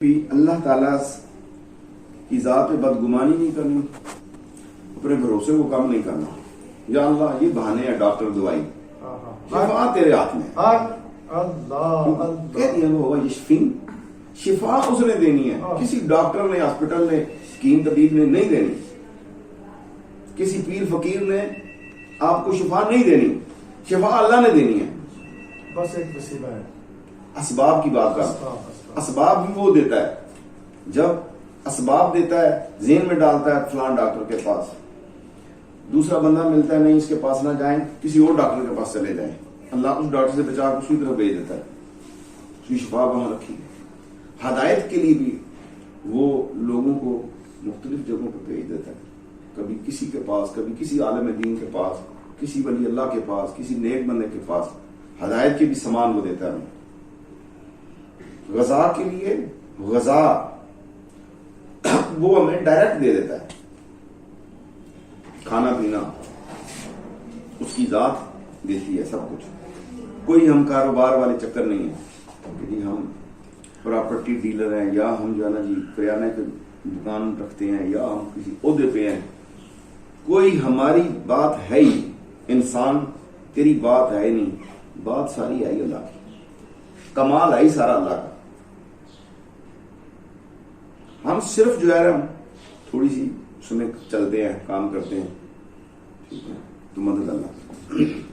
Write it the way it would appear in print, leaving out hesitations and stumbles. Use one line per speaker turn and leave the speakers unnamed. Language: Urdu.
بھی اللہ تعالیٰ کی ذات پہ بدگمانی نہیں کرنی، اپنے بھروسے کو کم نہیں کرنا. یا اللہ یہ بہانے ہیں ڈاکٹر دوائی، شفا تیرے ہاتھ میں کہتی ہے وہ یشفین، شفا اس نے دینی ہے. کسی ڈاکٹر نے، ہاسپٹل نے، حکیم طبیب نے نہیں دینی. کسی پیر فقیر نے آپ کو شفا نہیں دینی، شفا اللہ نے دینی ہے.
بس ایک وسیلہ ہے.
اسباب کی بات کر، اسباب بھی وہ دیتا ہے. جب اسباب دیتا ہے، ذہن میں ڈالتا ہے فلان ڈاکٹر کے پاس، دوسرا بندہ ملتا ہے نہیں اس کے پاس نہ جائیں، کسی اور ڈاکٹر کے پاس چلے جائیں. اللہ اس ڈاکٹر سے بچا کے اسی طرح بھیج دیتا ہے. اس کی شفا وہاں رکھی ہے. ہدایت کے لیے بھی وہ لوگوں کو مختلف جگہوں پہ بھیج دیتا ہے. کبھی کسی کے پاس، کبھی کسی عالم دین کے پاس، کسی ولی اللہ کے پاس، کسی نیک بندے کے پاس. ہدایت کے بھی سامان وہ دیتا ہے. غذا کے لیے غذا وہ ہمیں ڈائریکٹ دے دیتا ہے. کھانا پینا اس کی ذات دیتی ہے سب کچھ. کوئی ہم کاروبار والے چکر نہیں ہے کہ جی ہم پراپرٹی ڈیلر ہیں، یا ہم جو ہے نا جی کریانے کی دکان رکھتے ہیں، یا ہم کسی عہدے پہ ہیں. کوئی ہماری بات ہے ہی، انسان تیری بات ہے ہی نہیں. بات ساری ہے ہی اللہ کی، کمال ہے ہی سارا اللہ کا. ہم صرف جو ہے ہم تھوڑی سی اس میں چلتے ہیں، کام کرتے ہیں. ٹھیک ہے، تو مدد اللہ.